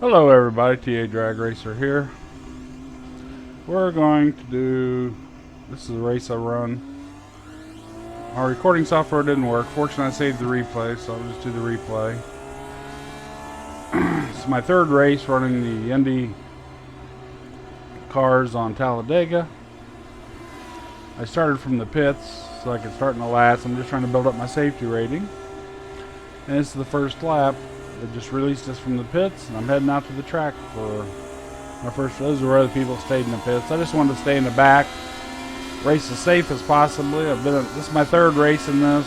Hello everybody, TA Drag Racer here. We're going to do, this is a race I run. Our recording software didn't work. Fortunately I saved the replay, so I'll just do the replay. It's my third race running the Indy cars on Talladega. I started from the pits so I could start in the last. I'm just trying to build up my safety rating. And this is the first lap. They just released us from the pits, and I'm heading out to the track for my first. Those are where other people stayed in the pits. I just wanted to stay in the back, race as safe as possibly. This is my third race in this.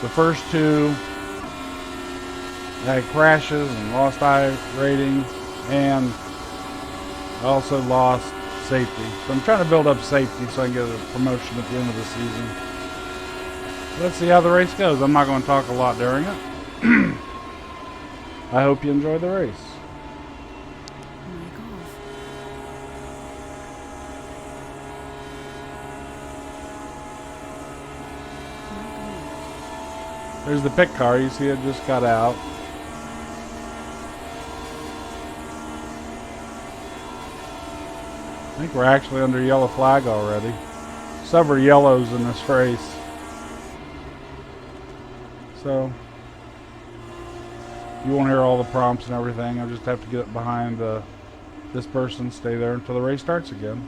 The first two, I had crashes and lost ratings, and I also lost safety. So I'm trying to build up safety so I can get a promotion at the end of the season. Let's see how the race goes. I'm not going to talk a lot during it. I hope you enjoy the race. There's the pit car. You see it just got out. I think we're actually under yellow flag already. Several yellows in this race. So you won't hear all the prompts and everything. I just have to get behind this person, stay there until the race starts again.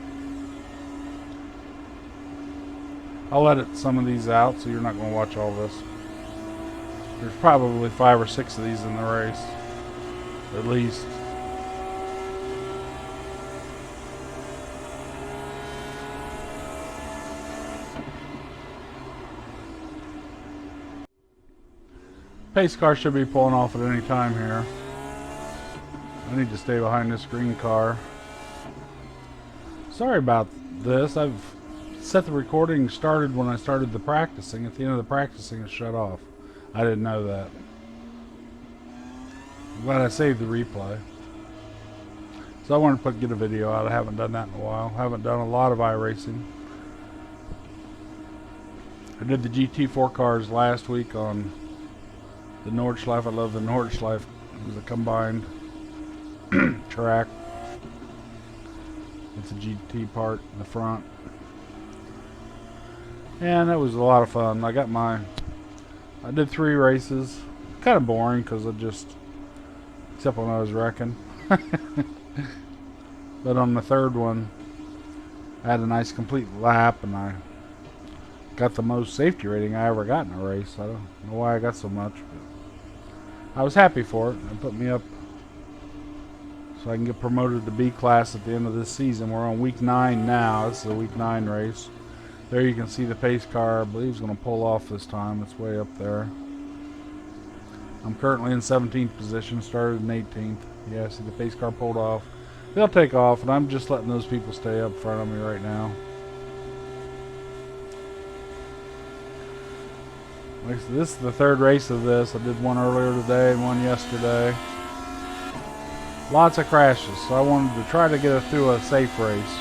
I'll edit some of these out so you're not going to watch all this. There's probably 5 or 6 of these in the race, at least. Pace car should be pulling off at any time here. I need to stay behind this green car. Sorry about this. I've set the recording started when I started the practicing. At the end of the practicing, it shut off. I didn't know that. I'm glad I saved the replay. So I wanted to get a video out. I haven't done that in a while. I haven't done a lot of iRacing. I did the GT4 cars last week on the Nordschleife. I love the Nordschleife. It was a combined track. It's a GT part in the front. And that was a lot of fun. I did 3 races. Kind of boring because except when I was wrecking. But on the third one, I had a nice complete lap and I got the most safety rating I ever got in a race. I don't know why I got so much, but I was happy for it. It put me up so I can get promoted to B class at the end of this season. We're on week 9 now. This is a week 9 race. There you can see the pace car. I believe it's going to pull off this time. It's way up there. I'm currently in 17th position. Started in 18th. Yeah, see the pace car pulled off. They'll take off, and I'm just letting those people stay up front of me right now. Like I said, this is the third race of this. I did one earlier today and one yesterday. Lots of crashes, so I wanted to try to get it through a safe race.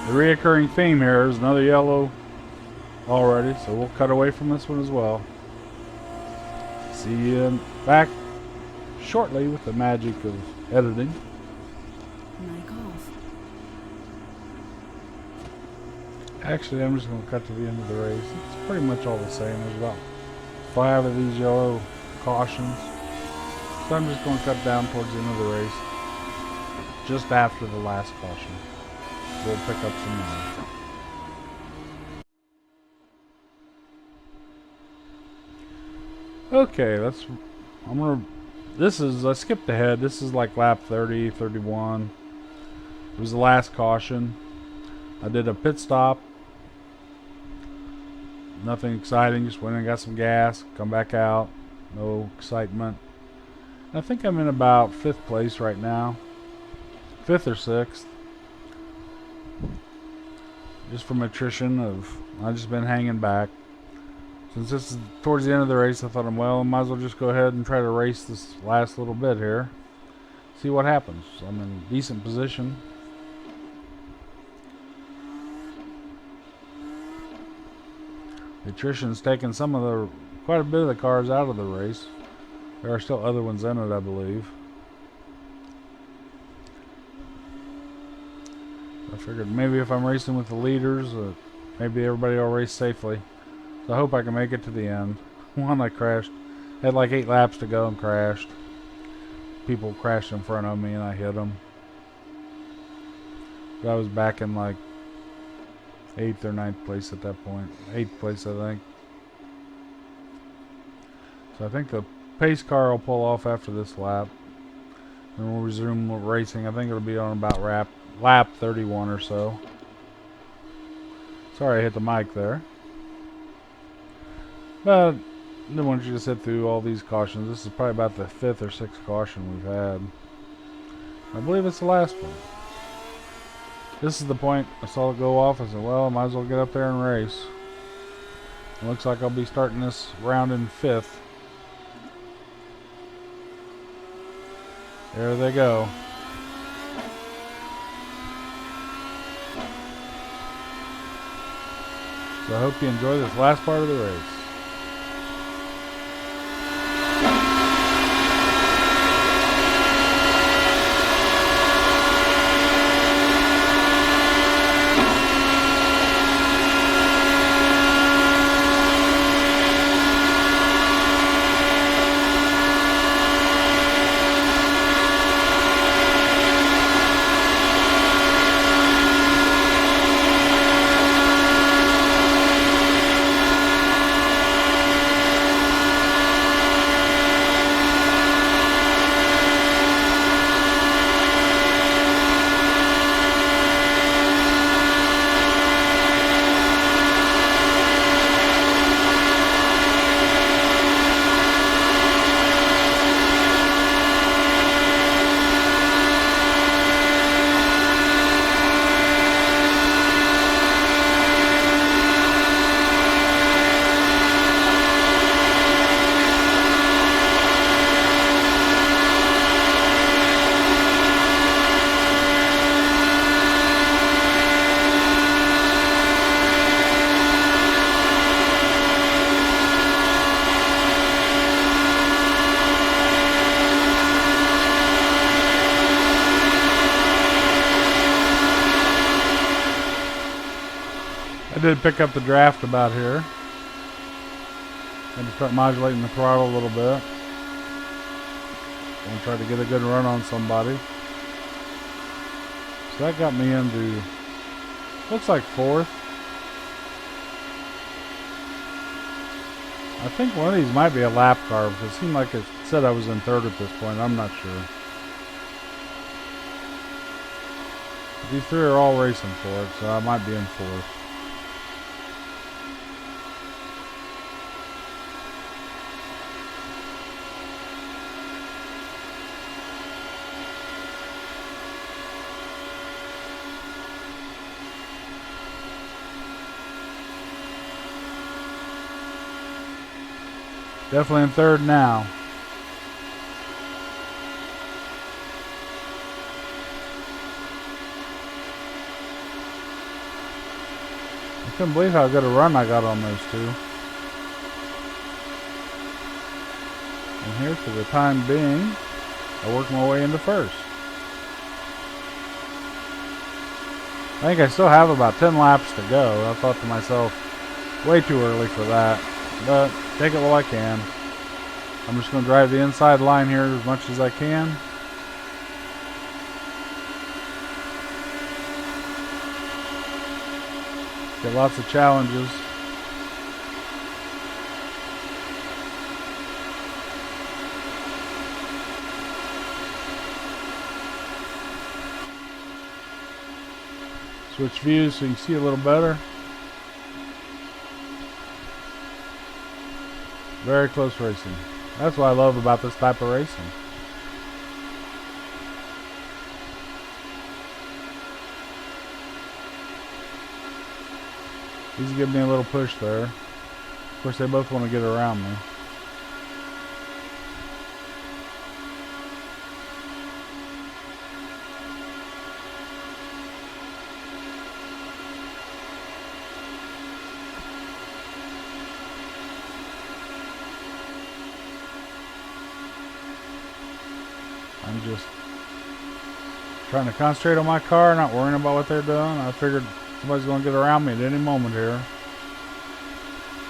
The reoccurring theme here is another yellow already, so we'll cut away from this one as well. See you back shortly with the magic of editing. Mic off. Actually, I'm just going to cut to the end of the race. It's pretty much all the same. There's about 5 of these yellow cautions. So I'm just going to cut down towards the end of the race. Just after the last caution. We'll pick up some money. Okay, I skipped ahead. This is like lap 30, 31. It was the last caution. I did a pit stop. Nothing exciting, just went and got some gas, come back out. No excitement. I think I'm in about 5th place right now. 5th or 6th. Just from attrition I've just been hanging back. Since this is towards the end of the race, I thought, well, I might as well just go ahead and try to race this last little bit here. See what happens. I'm in decent position. The attrition's taken quite a bit of the cars out of the race. There are still other ones in it, I believe. I figured maybe if I'm racing with the leaders, maybe everybody will race safely. So I hope I can make it to the end. One, I crashed. Had like 8 laps to go and crashed. People crashed in front of me and I hit them. But I was back in like 8th or 9th place at that point. 8th place, I think. So I think the pace car will pull off after this lap. Then we'll resume racing. I think it'll be on about lap 31 or so. Sorry I hit the mic there. But I didn't want you to sit through all these cautions. This is probably about the 5th or 6th caution we've had. I believe it's the last one. This is the point I saw it go off. I said, well, I might as well get up there and race. It looks like I'll be starting this round in 5th. There they go. So I hope you enjoy this last part of the race. I did pick up the draft about here. Had to start modulating the throttle a little bit. And try to get a good run on somebody. So that got me into, looks like 4th. I think one of these might be a lap car because it seemed like it said I was in 3rd at this point. I'm not sure. These 3 are all racing for it, so I might be in 4th. Definitely in 3rd now. I couldn't believe how good a run I got on those 2. And here for the time being, I work my way into 1st. I think I still have about 10 laps to go. I thought to myself, way too early for that. But take it while I can. I'm just going to drive the inside line here as much as I can. Get lots of challenges. Switch views so you can see a little better. Very close racing. That's what I love about this type of racing. He's giving me a little push there. Of course, they both want to get around me. I'm just trying to concentrate on my car, not worrying about what they're doing. I figured somebody's going to get around me at any moment here.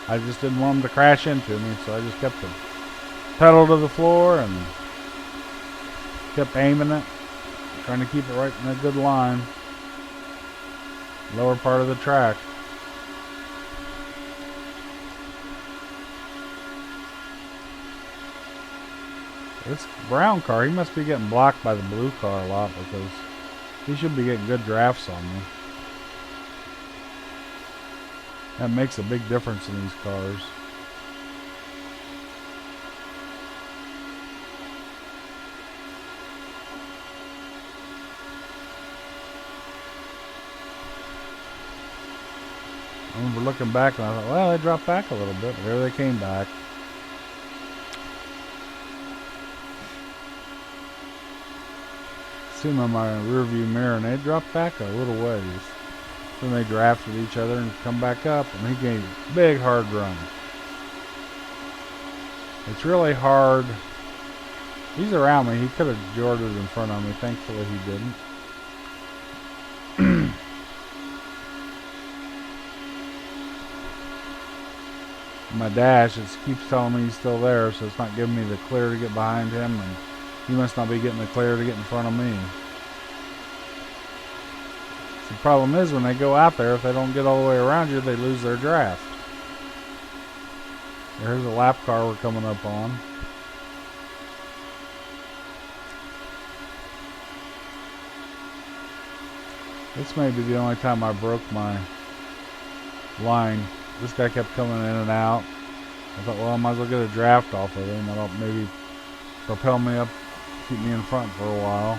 I just didn't want them to crash into me, so I just kept the pedal to the floor and kept aiming it, trying to keep it right in a good line. Lower part of the track. This brown car, he must be getting blocked by the blue car a lot because he should be getting good drafts on me. That makes a big difference in these cars. I remember looking back and I thought, well, they dropped back a little bit. There they came back. See them on my rear view mirror and they dropped back a little ways. Then they drafted each other and come back up, and he gave a big hard run. It's really hard. He's around me. He could have jorted in front of me. Thankfully he didn't. My dash, it keeps telling me he's still there, so it's not giving me the clear to get behind him, and he must not be getting the clear to get in front of me. The problem is when they go out there, if they don't get all the way around you, they lose their draft. There's a lap car we're coming up on. This may be the only time I broke my line. This guy kept coming in and out. I thought, well, I might as well get a draft off of him. That'll maybe propel me up, keep me in front for a while.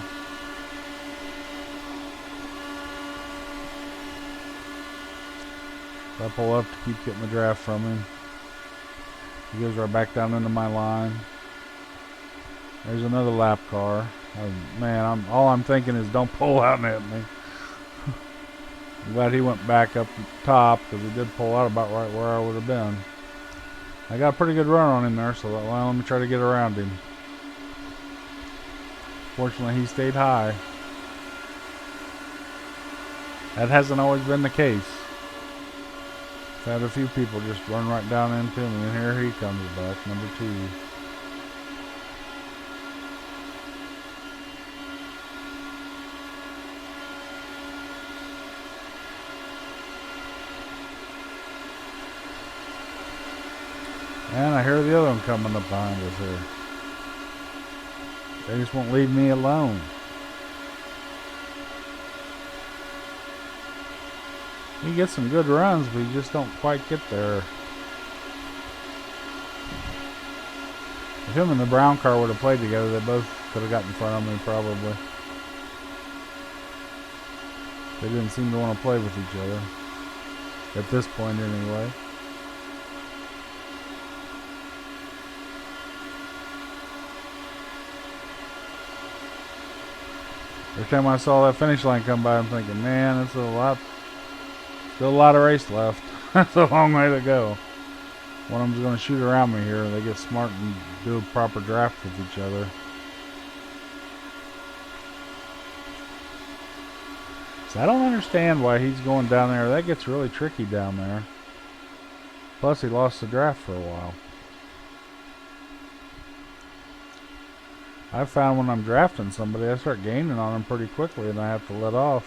I pull up to keep getting the draft from him. He goes right back down into my line. There's another lap car. Man, all I'm thinking is don't pull out and hit me. I'm glad he went back up top because he did pull out about right where I would have been. I got a pretty good run on him there, so well, let me try to get around him. Fortunately, he stayed high. That hasn't always been the case. I've had a few people just run right down into me, and here he comes back, number 2. And I hear the other one coming up behind us here. They just won't leave me alone. He gets some good runs, but he just don't quite get there. If him and the brown car would have played together, they both could have got in front of me probably. They didn't seem to want to play with each other. At this point anyway. Every time I saw that finish line come by, I'm thinking, man, it's still a lot of race left. That's a long way to go. One of them's going to shoot around me here. They get smart and do a proper draft with each other. So I don't understand why he's going down there. That gets really tricky down there. Plus he lost the draft for a while. I found when I'm drafting somebody, I start gaining on them pretty quickly and I have to let off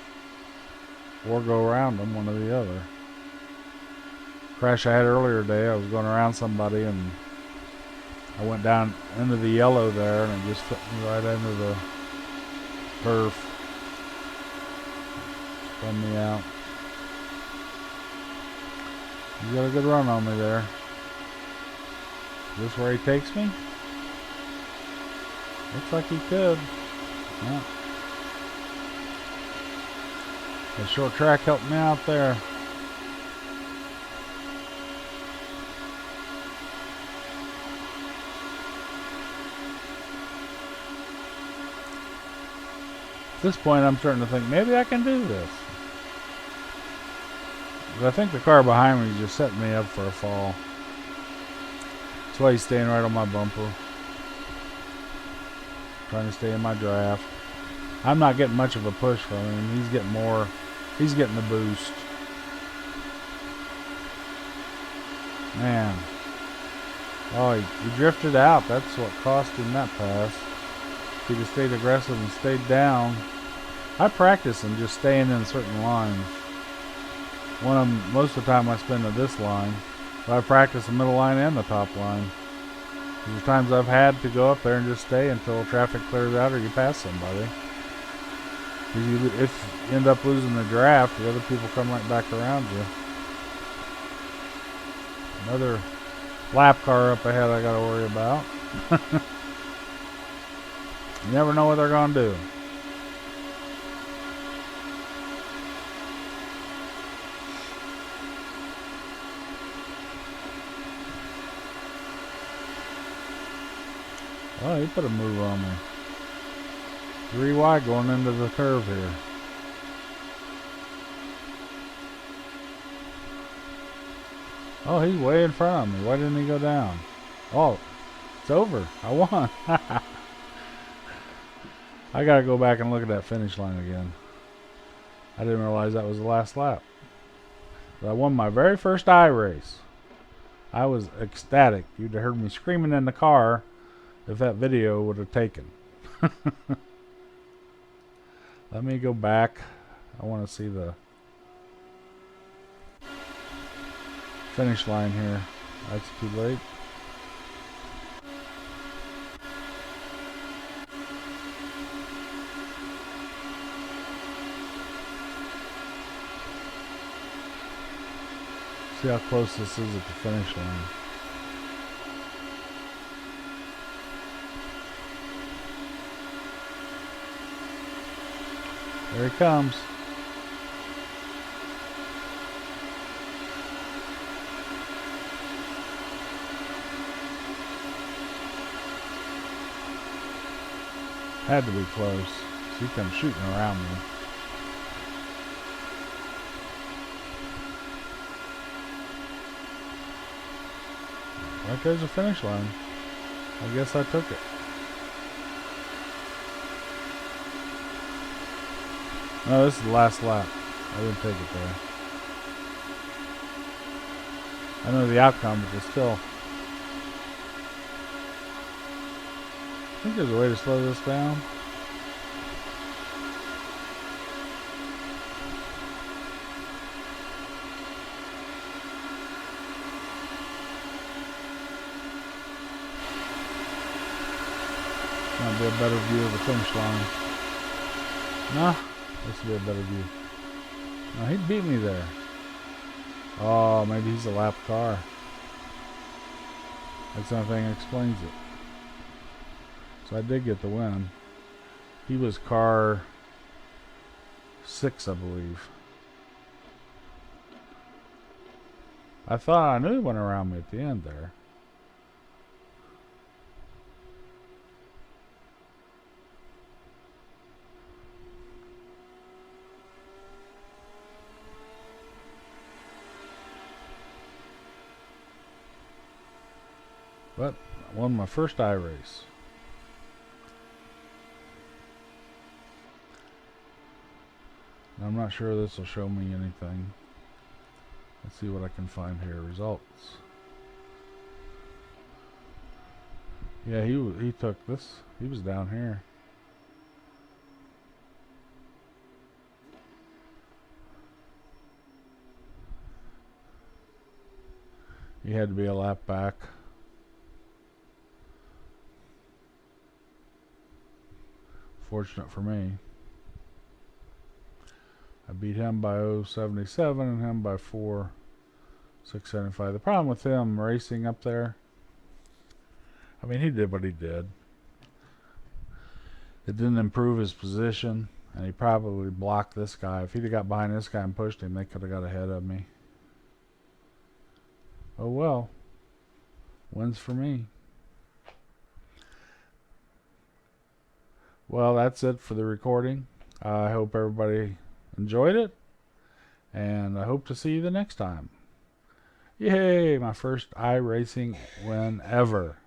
or go around them, one or the other. Crash I had earlier today, I was going around somebody and I went down into the yellow there and it just flipped me right into the turf. Spun me out. He's got a good run on me there. Is this where he takes me? Looks like he could. Yeah. The short track helped me out there. At this point, I'm starting to think maybe I can do this. But I think the car behind me is just setting me up for a fall. That's why he's staying right on my bumper. Trying to stay in my draft. I'm not getting much of a push from him. He's getting more. He's getting the boost. Man. Oh, he drifted out. That's what cost him that pass. If he'd have stayed aggressive and stayed down. I practice in just staying in certain lines. Most of the time I spend at this line. But I practice the middle line and the top line. There's times I've had to go up there and just stay until traffic clears out or you pass somebody. If you end up losing the draft, the other people come right back around you. Another lap car up ahead I gotta worry about. You never know what they're gonna do. Oh, he put a move on me. 3 wide going into the curve here. Oh, he's way in front of me. Why didn't he go down? Oh, it's over. I won. I gotta go back and look at that finish line again. I didn't realize that was the last lap. But I won my very first iRace. I was ecstatic. You'd have heard me screaming in the car if that video would have taken. Let me go back. I want to see the finish line here. That's too late. See how close this is at the finish line. There he comes. Had to be close. So he comes shooting around me. Right there's the finish line. I guess I took it. No, this is the last lap. I didn't take it there. I know the outcome, but it's still. I think there's a way to slow this down. Might be a better view of the finish line. No. This would be a better view. No, he beat me there. Oh, maybe he's a lap car. That's the only thing that explains it. So I did get the win. He was car 6, I believe. I thought I knew he went around me at the end there. But I won my first iRace. I'm not sure this will show me anything. Let's see what I can find here. Results. Yeah, he took this. He was down here. He had to be a lap back. Fortunate for me. I beat him by 0.77 and him by 4.675. The problem with him racing up there, I mean, he did what he did. It didn't improve his position, and he probably blocked this guy. If he'd have got behind this guy and pushed him, they could have got ahead of me. Oh well. Wins for me. Well, that's it for the recording. I hope everybody enjoyed it, and I hope to see you the next time. Yay! My first iRacing win ever.